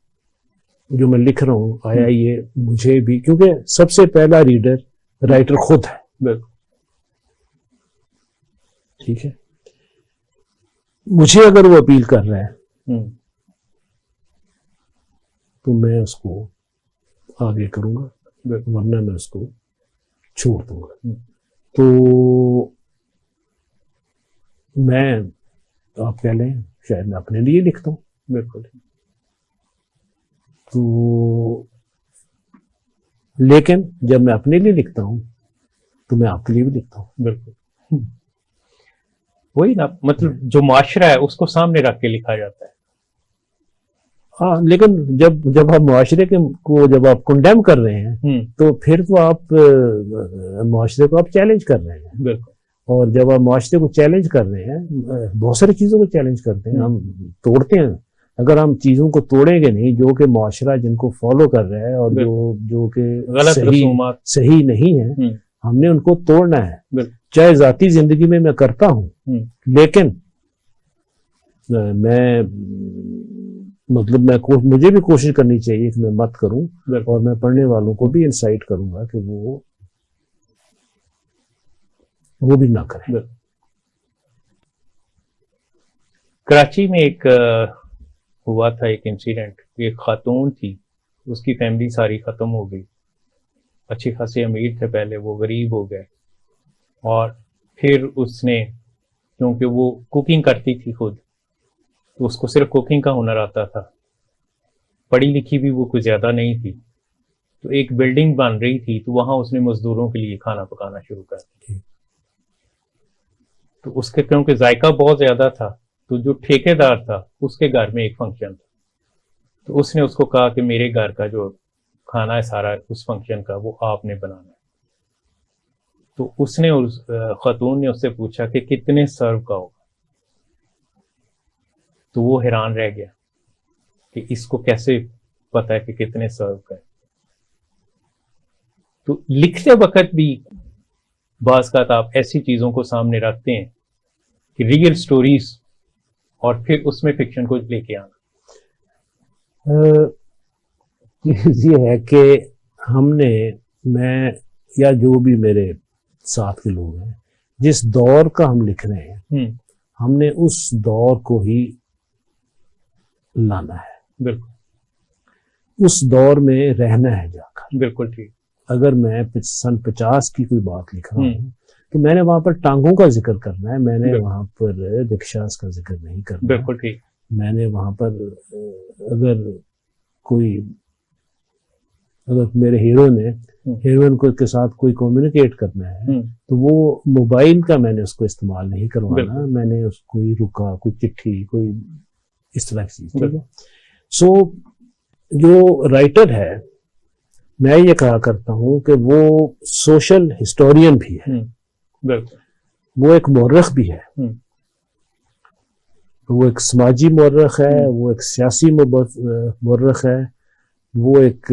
जो मैं लिख रहा हूं आया ये मुझे भी, क्योंकि सबसे पहला रीडर राइटर खुद है। बिल्कुल, ठीक है, मुझे अगर वो अपील कर रहा है तो मैं उसको आगे करूंगा, वरना मैं उसको छोड़ दूंगा। तो मैं, आप कह लें शायद मैं अपने लिए लिखता हूँ। बिल्कुल। तो लेकिन जब मैं अपने लिए लिखता हूँ तो मैं आपके लिए भी लिखता हूँ। बिल्कुल वही ना, मतलब जो माशरा है उसको सामने रख के लिखा जाता है। हाँ, लेकिन जब आप मुआशरे को जब आप कंडेम कर रहे हैं तो फिर तो आप मुआशरे को आप चैलेंज कर रहे हैं। बिल्कुल। और जब आप मुआशरे को चैलेंज कर रहे हैं, बहुत सारी चीजों को चैलेंज करते हैं, हम तोड़ते हैं। अगर हम चीजों को तोड़ेंगे नहीं जो कि मुआशरा जिनको फॉलो कर रहा है और जो कि गलत सही नहीं है, हमने उनको तोड़ना है। चाहे जाती जिंदगी में मैं करता हूं, लेकिन मुझे भी कोशिश करनी चाहिए कि मैं मत करूं, और मैं पढ़ने वालों को भी इंसाइट करूंगा कि वो भी ना करें। कराची में एक हुआ था एक इंसिडेंट, एक खातून थी, उसकी फैमिली सारी खत्म हो गई, अच्छी खासी अमीर थे पहले, वो गरीब हो गए, और फिर उसने, क्योंकि वो कुकिंग करती थी खुद, तो उसको सिर्फ कुकिंग का हुनर आता था, पढ़ी लिखी भी वो कुछ ज्यादा नहीं थी, तो एक बिल्डिंग बन रही थी तो वहां उसने मजदूरों के लिए खाना पकाना शुरू कर दिया। तो उसके क्योंकि जायका बहुत ज्यादा था, तो जो ठेकेदार था उसके घर में एक फंक्शन था, तो उसने उसको कहा कि मेरे घर का जो खाना है सारा उस फंक्शन का वो आपने बनाना है। तो उसने उस खातून ने उससे पूछा कि कितने सर्व का होगा, तो वो हैरान रह गया कि इसको कैसे पता है कि कितने सर्व का है। तो लिखते वक्त भी बाज़ का आप ऐसी चीजों को सामने रखते हैं कि रियल स्टोरीज, और फिर उसमें फिक्शन को लेके आना। ये है कि मैं या जो भी मेरे साथ के लोग हैं, जिस दौर का हम लिख रहे हैं, हमने उस दौर को ही लाना है। बिल्कुल। उस दौर में रहना है जाकर। बिल्कुल ठीक। अगर मैं सन 50 की कोई बात लिख रहा हूँ तो मैंने वहां पर टांगों का जिक्र करना है, मैंने वहां पर रिक्शास का जिक्र नहीं करना। बिल्कुल ठीक। मैंने वहां पर अगर मेरे हीरो ने हीरोइन को के साथ कोई कम्युनिकेट करना है तो वो मोबाइल का मैंने उसको इस्तेमाल नहीं करवाना, मैंने उसको कोई रुका, कोई चिट्ठी, कोई इस तरह की चीज। ठीक है। सो जो राइटर है, मैं ये कहा करता हूं कि वो सोशल हिस्टोरियन भी है, वो एक मौरख भी है, वो एक समाजी मौरख है, वो एक सियासी मौरख है, वो एक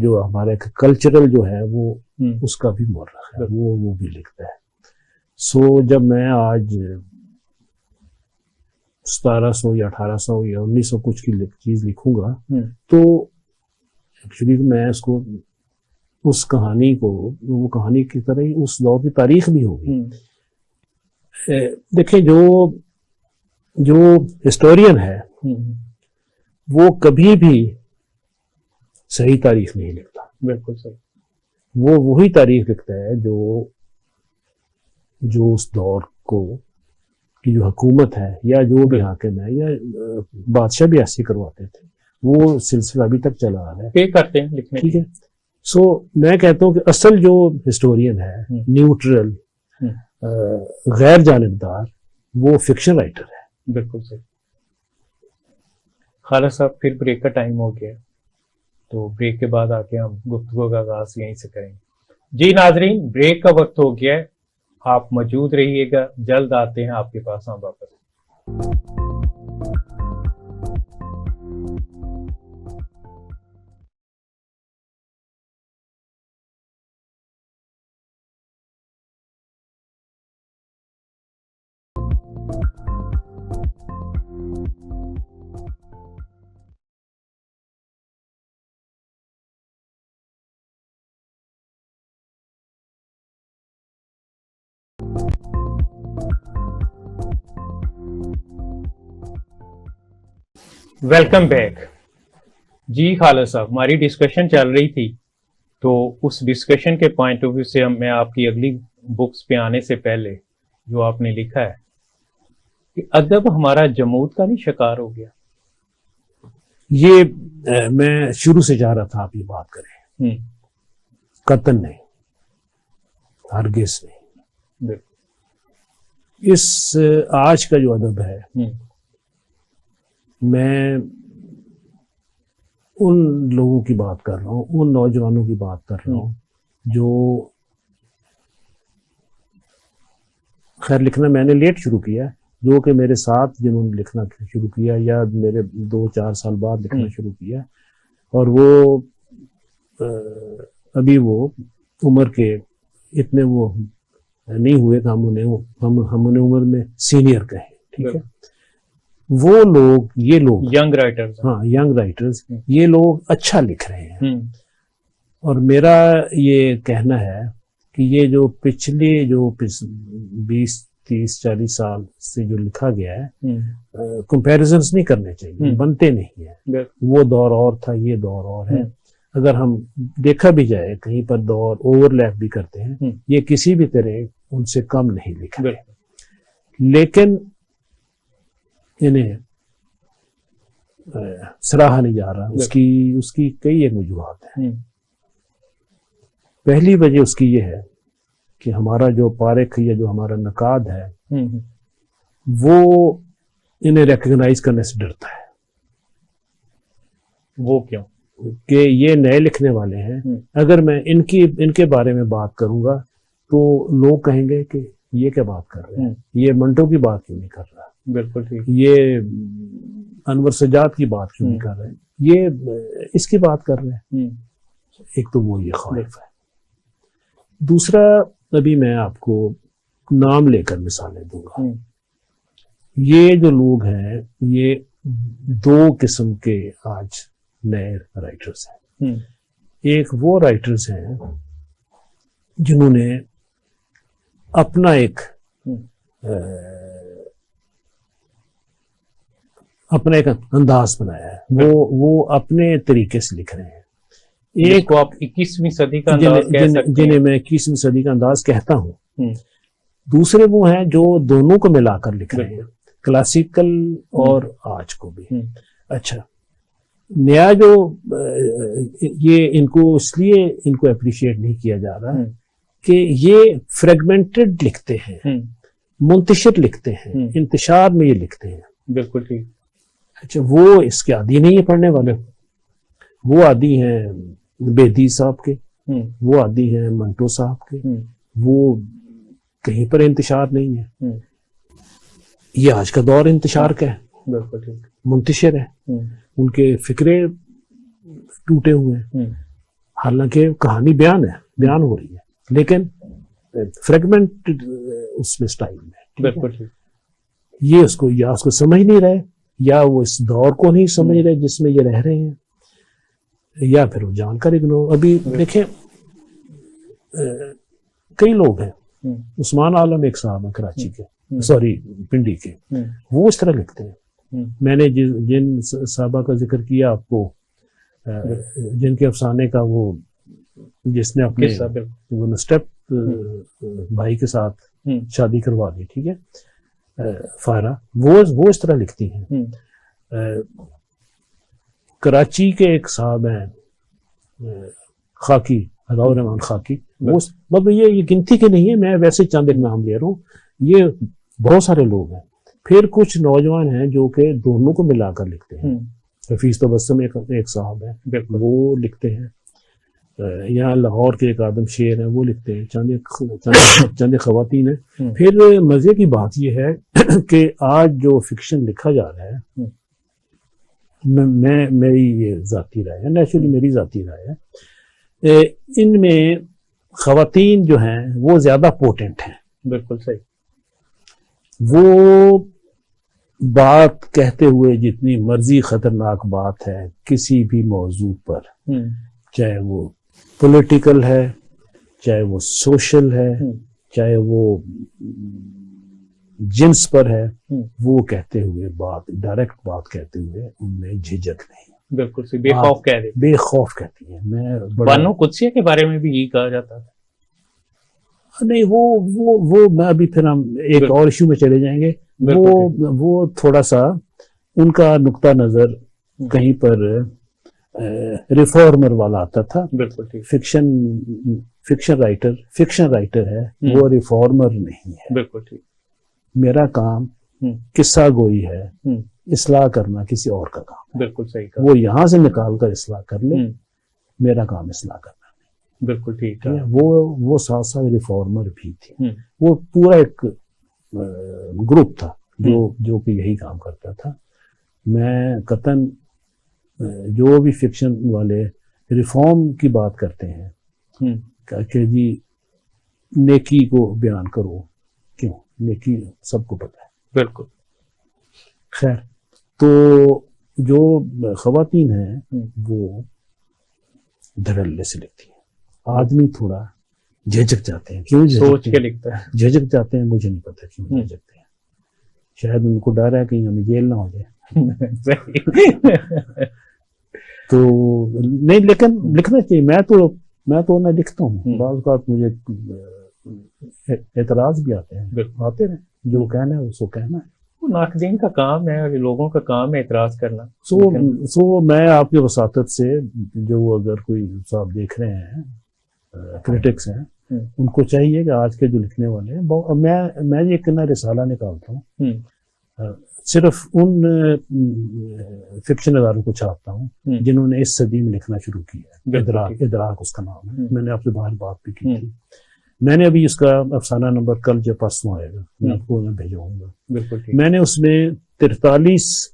जो हमारा एक कल्चरल जो है वो उसका भी मौरख है, वो भी लिखता है। सो जब मैं आज 1700 या 1800 या 1900 कुछ की चीज लिखूंगा तो एक्चुअली मैं उसको उस कहानी को वो कहानी की तरह ही उस दौर की तारीख भी होगी। देखिए, जो हिस्टोरियन है वो कभी भी सही तारीख नहीं लिखता। बिल्कुल सही। वो वही तारीख लिखता है जो उस दौर को की जो हुकूमत है या जो भी हाकिम है, या बादशाह भी ऐसे करवाते थे, वो सिलसिला अभी तक चला आ रहा है, पे करते हैं लिखने। ठीक है। सो मैं कहता हूँ कि असल जो हिस्टोरियन है, न्यूट्रल, गैर जानिबदार, वो फिक्शन राइटर है। बिल्कुल सही। खालिद साहब, फिर ब्रेक का टाइम हो गया, तो ब्रेक के बाद आके हम गुफ्तगू का आगाज यहीं से करेंगे। जी नाजरीन, ब्रेक का वक्त हो गया है, आप मौजूद रहिएगा, जल्द आते हैं आपके पास हम वापस। Welcome back. जी खालिद साहब, हमारी डिस्कशन चल रही थी तो उस डिस्कशन के पॉइंट ऑफ व्यू से मैं आपकी अगली बुक्स पे आने से पहले जो आपने लिखा है कि अदब हमारा जमूद का नहीं शिकार हो गया, ये मैं शुरू से चाह रहा था आप ये बात करें। कतन नहीं, हरगिज नहीं। इस आज का जो अदब है, मैं उन लोगों की बात कर रहा हूँ, उन नौजवानों की बात कर रहा हूँ जो, खैर लिखना मैंने लेट शुरू किया, जो कि मेरे साथ जिन्होंने लिखना शुरू किया या मेरे 2-4 साल बाद लिखना शुरू किया, और वो अभी वो उम्र के इतने वो नहीं हुए कि हम उन्हें उम्र में सीनियर कहें, ठीक है। वो लोग, ये लोग यंग राइटर्स, हाँ यंग राइटर्स, ये लोग अच्छा लिख रहे हैं। और मेरा ये कहना है कि ये जो पिछले जो 20-30-40 साल से जो लिखा गया है, कंपैरिजन्स नहीं करने चाहिए, बनते नहीं है। वो दौर और था, ये दौर और है। अगर हम देखा भी जाए कहीं पर दौर ओवरलैप भी करते हैं, ये किसी भी तरह उनसे कम नहीं लिखा है, लेकिन इन्हें सराहा नहीं जा रहा। उसकी कई एक वजूहात है। पहली वजह उसकी ये है कि हमारा जो पारिख या जो हमारा नकाद है, वो इन्हें रिकॉग्नाइज करने से डरता है। वो क्यों? कि ये नए लिखने वाले हैं, अगर मैं इनके बारे में बात करूंगा तो लोग कहेंगे कि ये क्या बात कर रहे हैं, ये मंटो की बात क्यों नहीं कर रहा, बिल्कुल ठीक, ये अनवर सजाद की बात क्यों नहीं कर रहे हैं, ये इसकी बात कर रहे हैं। एक तो वो ये ख्वाहिश है। दूसरा, अभी मैं आपको नाम लेकर मिसालें दूंगा। ये जो लोग हैं, ये 2 किस्म के आज नए राइटर्स हैं। एक वो राइटर्स हैं जिन्होंने अपना एक अंदाज बनाया है, वो अपने तरीके से लिख रहे हैं। एक को आप 21वीं सदी का अंदाज कह सकते हैं, जिन्हें मैं 21वीं सदी का अंदाज कहता हूँ। दूसरे वो हैं जो दोनों को मिलाकर लिख रहे हैं, क्लासिकल और आज को भी। अच्छा, नया जो ये इनको इसलिए इनको अप्रिशिएट नहीं किया जा रहा कि ये फ्रेगमेंटेड लिखते हैं, मुंतशिर लिखते हैं, इंतशार में ये लिखते हैं। बिल्कुल ठीक। अच्छा, वो इसके आदी नहीं है पढ़ने वाले, वो आदी हैं बेदी साहब के, वो आदी हैं मंटो साहब के, वो कहीं पर इंतशार नहीं है। ये आज का दौर इंतशार का है, बिल्कुल ठीक, मुंतशिर है। उनके फिक्रे टूटे हुए हैं, हालांकि कहानी बयान हो रही है, लेकिन फ्रेगमेंटेड उसमें स्टाइल में, बिल्कुल ठीक। ये उसको समझ नहीं रहे, या वो इस दौर को नहीं समझ रहे जिसमें ये रह रहे हैं, या फिर वो जानकर इग्नोर। अभी देखें, कई लोग हैं, उस्मान आलम एक साहब है कराची के, सॉरी पिंडी के, वो इस तरह लिखते हैं। मैंने जिन साहबा का जिक्र किया आपको, जिनके अफसाने का वो जिसने अपने वो स्टेप भाई के साथ शादी करवा दी, ठीक है, फारा, वो इस तरह लिखती हैं। कराची के एक साहब हैं खाकी, अदाउर रहमान खाकी, वो मतलब ये गिनती के नहीं है, मैं वैसे चंद एक नाम ले रहा हूँ, ये बहुत सारे लोग हैं। फिर कुछ नौजवान हैं जो कि दोनों को मिलाकर लिखते हैं। हफीज तबस्सुम एक साहब है, वो लिखते हैं। यहाँ लाहौर के एक आदम शेर हैं, वो लिखते हैं। चंद खवातीन हैं। फिर मजे की बात यह है कि आज जो फिक्शन लिखा जा रहा है, मेरी ये जाती राय है, नेचुरली मेरी जाती राय है, इनमें खवातीन जो हैं वो ज्यादा पोटेंट हैं। बिल्कुल सही। वो बात कहते हुए जितनी मर्जी खतरनाक बात है किसी भी मौजू पर, चाहे वो पॉलिटिकल है, चाहे वो सोशल है, चाहे वो जिन्स पर है, वो कहते हुए डायरेक्ट बात कहते हुए उनमें झिझक नहीं। बिल्कुल सी बेखौफ कह रहे, बेखौफ कहती है। मैं बानो कुदसिया के बारे में भी यही कहा जाता था। नहीं, वो मैं अभी फिर हम एक और इश्यू में चले जाएंगे। वो थोड़ा सा उनका नुक्ता नजर कहीं पर रिफॉर्मर वाला आता था। बिल्कुल ठीक। फिक्शन राइटर है, वो रिफॉर्मर नहीं है। बिल्कुल ठीक। मेरा काम किस्सा गोई है, इस्लाह करना किसी और का काम। बिल्कुल सही कहा। वो यहां से निकाल कर इस्लाह कर ले, मेरा काम इस्लाह करना नहीं। बिल्कुल ठीक है। वो साथ साथ रिफॉर्मर भी थी। वो पूरा एक ग्रुप था जो कि यही काम करता था। मैं कतन जो भी फिक्शन वाले रिफॉर्म की बात करते हैं कि जी नेकी को बयान करो, क्यों, नेकी सबको पता है। बिल्कुल। खैर, तो जो खवातीन हैं वो धड़ल्ले से लिखती हैं। आदमी थोड़ा झिझक जाते हैं। क्यों सोच के लिखता है? झिझक जाते हैं, मुझे नहीं पता क्यों झिझकते हैं। शायद उनको डर है कहीं हमें जेल ना हो जाए। तो नहीं, लेकिन लिखना चाहिए। मैं तो ना लिखता हूँ। बात बात मुझे एतराज भी आते आते हैं। जो कहना है उसको कहना है। वो नाकदीन का काम है और लोगों का काम है एतराज करना। सो मैं आपकी वसातत से, जो अगर कोई साहब देख रहे हैं, क्रिटिक्स हैं, उनको चाहिए कि आज के जो लिखने वाले हैं, मैं एक ना रिसाला निकालता हूँ, सिर्फ उन फिक्शन नगारों को छापता हूँ जिन्होंने इस सदी में लिखना शुरू किया है। इदराक उसका नाम है। मैंने आपसे बाहर बात भी की थी। मैंने अभी इसका अफसाना नंबर कल जो परसों आएगा मैं आपको भेजूंगा। बिल्कुल। मैंने उसमें 43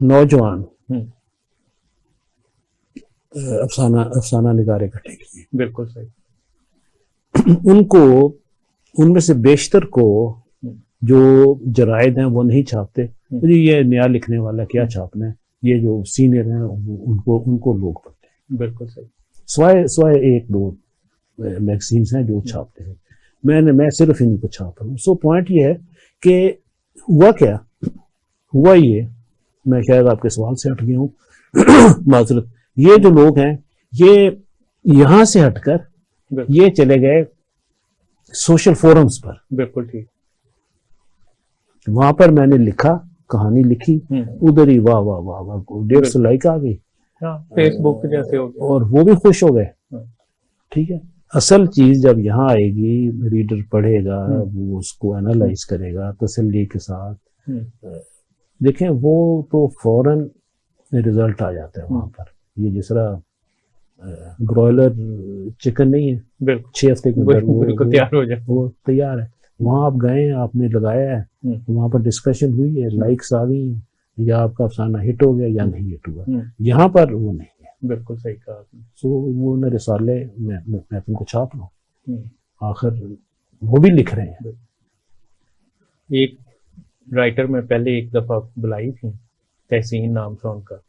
नौजवान अफसाना निगार इकट्ठे किए। बिल्कुल सही। उनमें से बेशतर को जो जरायद हैं वो नहीं छापते। ये नया लिखने वाला क्या छापना है, ये जो सीनियर हैं उनको लोग पढ़ते हैं। बिल्कुल सही। स्वाय एक दो मैगजीन्स हैं जो छापते हैं। मैं सिर्फ इन्हीं को छाप रहा हूँ। सो पॉइंट ये है कि हुआ ये, मैं शायद आपके सवाल से हट गया हूँ माजरत। ये जो लोग हैं ये यहां से हटकर ये चले गए सोशल फोरम्स पर। बिल्कुल ठीक। वहां पर मैंने लिखा, कहानी लिखी, उधर ही वाह वाह वाह वाह 150 लाइक आ गई, फेसबुक पे जैसे हो, और वो भी खुश हो गए। ठीक है, असल चीज जब यहाँ आएगी, रीडर पढ़ेगा, वो उसको एनालाइज करेगा तसल्ली के साथ, देखें वो तो फौरन रिजल्ट आ जाता है वहां पर। ये जिस तरह ब्रॉयलर चिकन नहीं है, 6 हफ्ते के अंदर वो तैयार हो जाए, वो तैयार है। वहां आप गए, आपने लगाया है, वहां पर डिस्कशन हुई है, लाइक्स आ गई, या आपका अफसाना हिट हो गया या नहीं हिट हुआ। यहाँ पर वो नहीं है। बिल्कुल सही कहा आपने। सो वो न रिसाले मैं तुमको छाप रहा हूँ, आखिर वो भी लिख रहे हैं। एक राइटर में पहले एक दफा बुलाई थी, तहसीन नाम था उनका,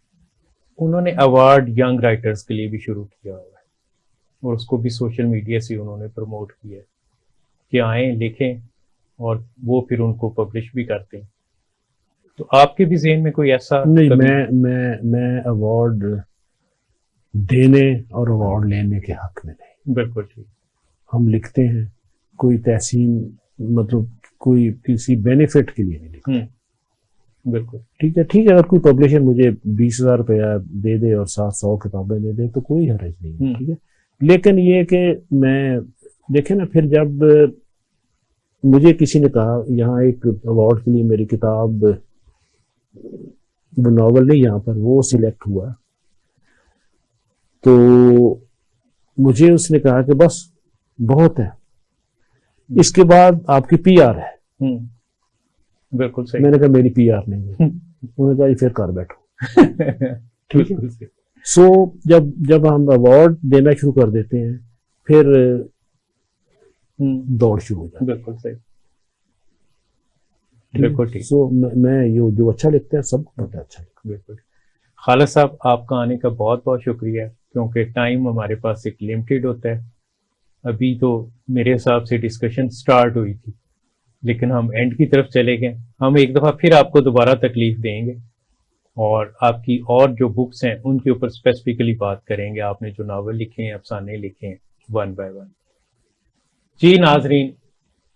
उन्होंने अवार्ड यंग राइटर्स के लिए भी शुरू किया हुआ है, और उसको भी सोशल मीडिया से उन्होंने प्रमोट किया है कि आए लिखें, और वो फिर उनको पब्लिश भी करते हैं। तो आपके भी ज़हन में कोई ऐसा? नहीं, मैं अवार्ड देने और अवार्ड लेने के हक में नहीं। बिल्कुल ठीक। हम लिखते हैं कोई तहसीन, मतलब कोई किसी बेनिफिट के लिए नहीं लिखते। बिल्कुल ठीक है। अगर कोई पब्लिशर मुझे 20,000 रुपया दे दे और 700 किताबें दे दे तो कोई हर्ज नहीं है। ठीक है, लेकिन ये कि मैं देखे ना, फिर जब मुझे किसी ने कहा यहाँ एक अवार्ड के लिए मेरी किताब, वो नॉवल नहीं यहाँ पर, वो सिलेक्ट हुआ, तो मुझे उसने कहा कि बस बहुत है, इसके बाद आपकी पीआर है। बिल्कुल सही। मैंने कहा मेरी पीआर नहीं है। उन्होंने कहा फिर कर बैठो। ठीक है। सो जब हम अवार्ड देना शुरू कर देते हैं, फिर दौड़ शुरू हो जाती है। बिल्कुल सही। बिल्कुल ठीक। सो मैं ये जो अच्छा लिखता है सबको पता अच्छा लिखता। बिल्कुल। खालिद साहब, आपका आने का बहुत बहुत शुक्रिया, क्योंकि टाइम हमारे पास एक लिमिटेड होता है। अभी तो मेरे हिसाब से डिस्कशन स्टार्ट हुई थी, लेकिन हम एंड की तरफ चले गए। हम एक दफ़ा फिर आपको दोबारा तकलीफ देंगे और आपकी और जो बुक्स हैं उनके ऊपर स्पेसिफिकली बात करेंगे। आपने जो नावल लिखे हैं, अफसाने लिखे हैं, वन बाय वन। जी नाजरीन,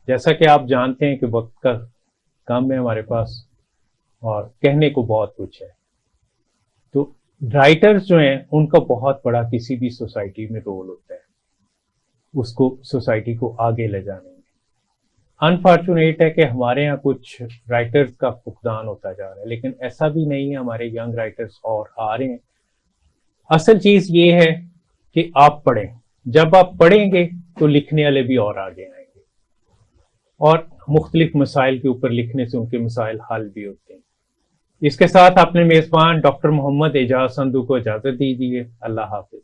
जैसा कि आप जानते हैं कि वक्त का कम है हमारे पास और कहने को बहुत कुछ है, तो राइटर्स जो हैं उनका बहुत बड़ा किसी भी सोसाइटी में रोल होता है, उसको सोसाइटी को आगे ले जाने में। अनफॉर्चुनेट है कि हमारे यहाँ कुछ राइटर्स का फुकदान होता जा रहा है, लेकिन ऐसा भी नहीं है, हमारे यंग राइटर्स और आ रहे हैं। असल चीज ये है कि आप पढ़ें, जब आप पढ़ेंगे तो लिखने वाले भी और आगे आएंगे और मुख्तलिफ मसाइल के ऊपर लिखने से उनके मसाइल हल भी होते हैं। इसके साथ अपने मेजबान डॉक्टर मोहम्मद एजाज संधू को इजाजत दीजिए। अल्लाह हाफिज।